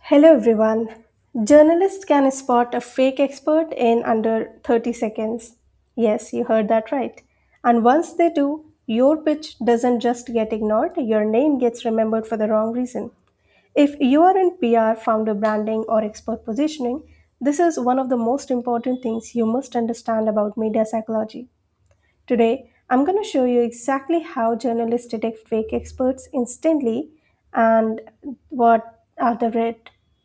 Hello everyone. Journalists can spot a fake expert in under 30 seconds. Yes, you heard that right. And once they do, your pitch doesn't just get ignored, your name gets remembered for the wrong reason. If you are in PR, founder branding, or expert positioning, this is one of the most important things you must understand about media psychology. Today, I'm going to show you exactly how journalists detect fake experts instantly and what are the red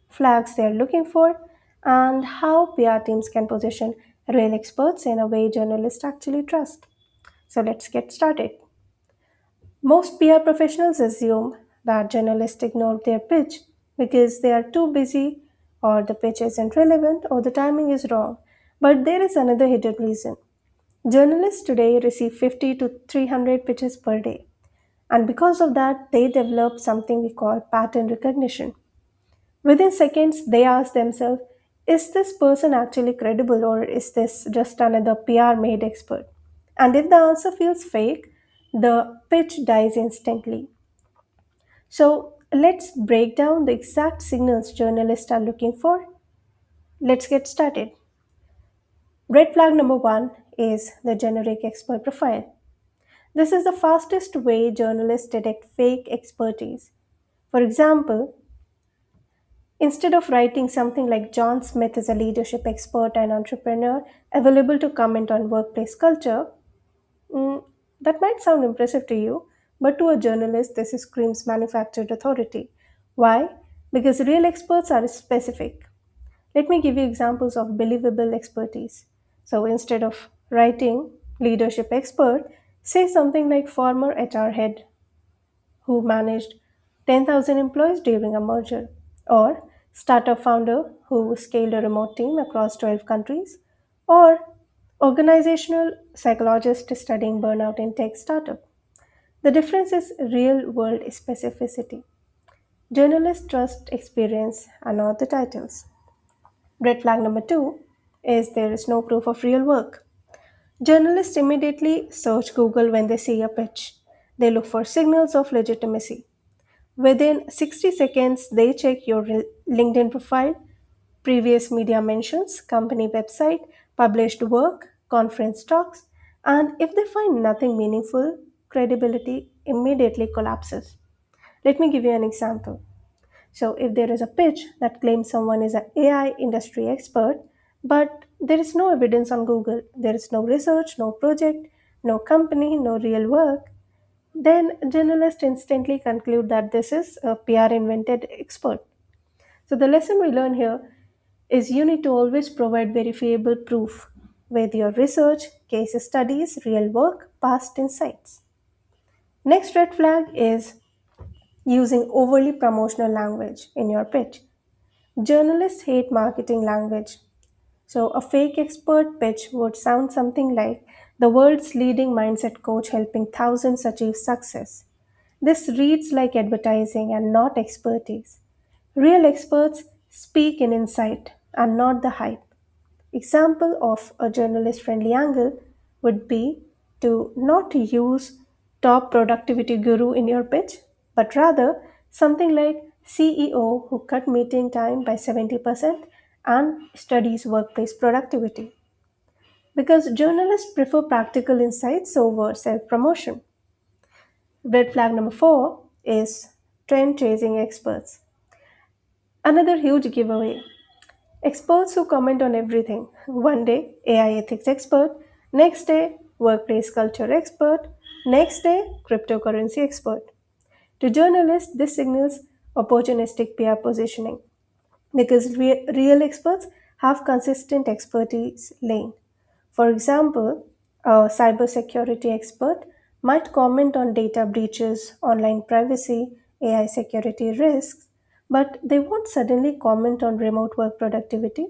flags they're looking for, and how PR teams can position real experts in a way journalists actually trust. So, let's get started. Most PR professionals assume that journalists ignore their pitch because they are too busy, or the pitch isn't relevant, or the timing is wrong. But there is another hidden reason. Journalists today receive 50 to 300 pitches per day, and because of that, they develop something we call pattern recognition. Within seconds, they ask themselves, is this person actually credible or is this just another PR made expert? And if the answer feels fake, the pitch dies instantly. So let's break down the exact signals journalists are looking for. Let's get started. Red flag number one is the generic expert profile. This is the fastest way journalists detect fake expertise. For example, instead of writing something like John Smith is a leadership expert and entrepreneur available to comment on workplace culture, mm, that might sound impressive to you, but to a journalist, this screams manufactured authority. Why? Because real experts are specific. Let me give you examples of believable expertise. So instead of writing leadership expert, say something like former HR head who managed 10,000 employees during a merger, or startup founder who scaled a remote team across 12 countries, or organizational psychologist studying burnout in tech startup. The difference is real world specificity. Journalists trust experience and not the titles. Red flag number two is there is no proof of real work. Journalists immediately search Google when they see a pitch. They look for signals of legitimacy. Within 60 seconds, they check your LinkedIn profile, previous media mentions, company website, published work, conference talks, and if they find nothing meaningful, credibility immediately collapses. Let me give you an example. So, if there is a pitch that claims someone is an AI industry expert, but there is no evidence on Google, there is no research, no project, no company, no real work, then journalists instantly conclude that this is a PR invented expert. So the lesson we learn here is you need to always provide verifiable proof with your research, case studies, real work, past insights. Next red flag is using overly promotional language in your pitch. Journalists hate marketing language. So a fake expert pitch would sound something like the world's leading mindset coach helping thousands achieve success. This reads like advertising and not expertise. Real experts speak in insight and not the hype. Example of a journalist friendly angle would be to not use top productivity guru in your pitch, but rather something like CEO who cut meeting time by 70% and studies workplace productivity. Because journalists prefer practical insights over self promotion. Red flag number four is trend chasing experts. Another huge giveaway. Experts who comment on everything. One day, AI ethics expert. Next day, workplace culture expert. Next day, cryptocurrency expert. To journalists, this signals opportunistic PR positioning because real experts have consistent expertise lane. For example, a cybersecurity expert might comment on data breaches, online privacy, AI security risks, but they won't suddenly comment on remote work productivity.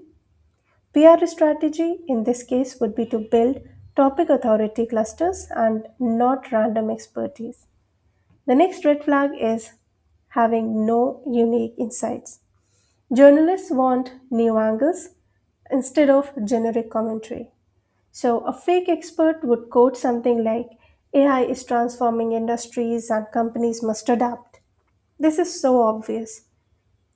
PR strategy in this case would be to build topic authority clusters and not random expertise. The next red flag is having no unique insights. Journalists want new angles instead of generic commentary. So, a fake expert would quote something like AI is transforming industries and companies must adapt. This is so obvious.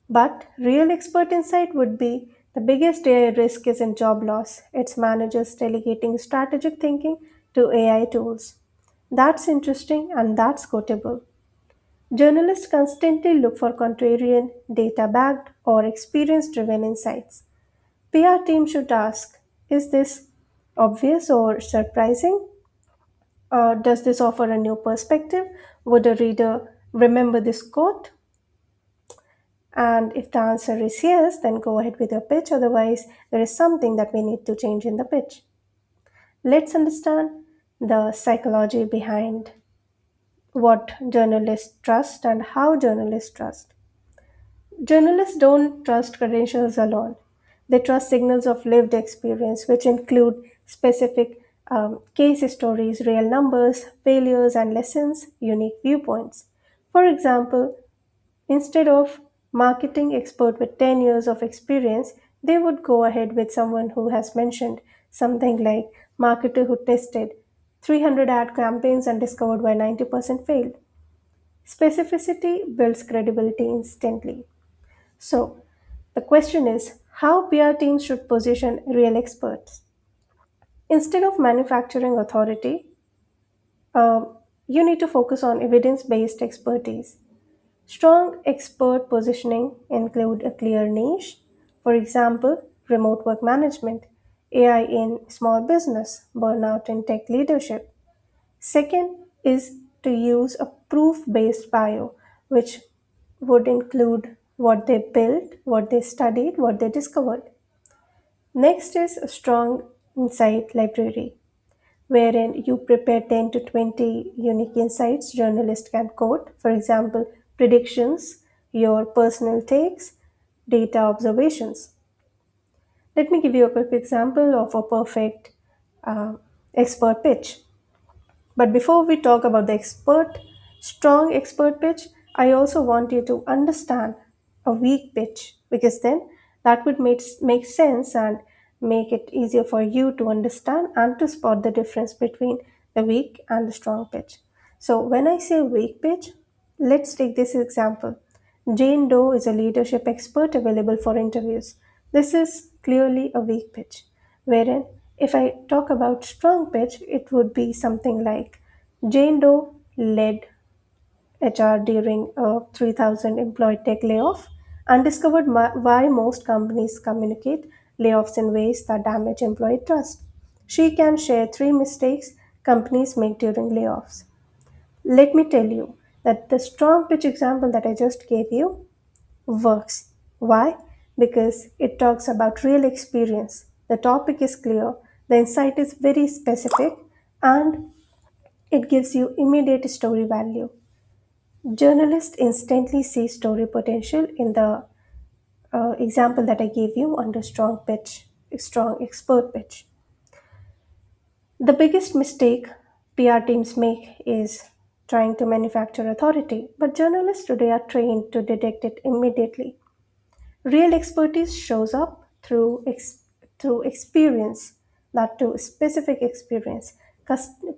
But real expert insight would be the biggest AI risk isn't job loss, it's managers delegating strategic thinking to AI tools. That's interesting and that's quotable. Journalists constantly look for contrarian, data backed, or experience driven insights. PR team should ask, is this obvious or surprising? Does this offer a new perspective? Would a reader remember this quote? And if the answer is yes, then go ahead with your pitch. Otherwise, there is something that we need to change in the pitch. Let's understand the psychology behind what journalists trust and how journalists trust. Journalists don't trust credentials alone. They trust signals of lived experience, which include specific case stories, real numbers, failures and lessons, unique viewpoints. For example, instead of marketing expert with 10 years of experience, they would go ahead with someone who has mentioned something like marketer who tested 300 ad campaigns and discovered why 90% failed. Specificity builds credibility instantly. So, the question is how PR teams should position real experts. Instead of manufacturing authority, uh, you need to focus on evidence based expertise. Strong expert positioning include a clear niche, for example, remote work management, AI in small business, burnout in tech leadership. Second is to use a proof based bio, which would include what they built, what they studied, what they discovered. Next is a strong insight library, wherein you prepare 10 to 20 unique insights journalists can quote, for example, predictions, your personal takes, data observations. Let me give you a quick example of a perfect uh, expert pitch. But before we talk about the strong expert pitch, I also want you to understand a weak pitch because then that would make sense and make it easier for you to understand and to spot the difference between the weak and the strong pitch. So, when I say weak pitch, let's take this example. Jane Doe is a leadership expert available for interviews. This is clearly a weak pitch. Wherein, if I talk about strong pitch, it would be something like Jane Doe led HR during a 3,000 employee tech layoff and discovered why most companies communicate layoffs in ways that damage employee trust. She can share three mistakes companies make during layoffs. Let me tell you that the strong pitch example that I just gave you works. Why? Because it talks about real experience. The topic is clear, the insight is very specific, and it gives you immediate story value. Journalists instantly see story potential in the example that I gave you under strong pitch, strong expert pitch. The biggest mistake PR teams make is trying to manufacture authority, but journalists today are trained to detect it immediately. Real expertise shows up through experience, not to specific experience,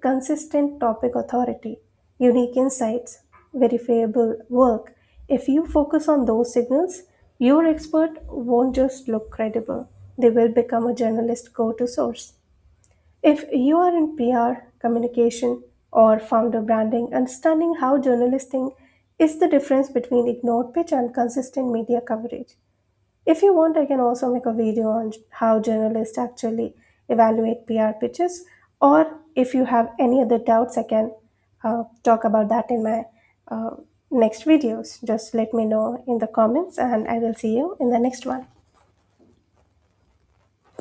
consistent topic authority, unique insights, verifiable work. If you focus on those signals, your expert won't just look credible, they will become a journalist go to source. If you are in PR, communication, or founder branding, understanding how journalists think is the difference between ignored pitch and consistent media coverage. If you want, I can also make a video on how journalists actually evaluate PR pitches, or if you have any other doubts, I can talk about that in my uh, next videos. Just let me know in the comments, and I will see you in the next one.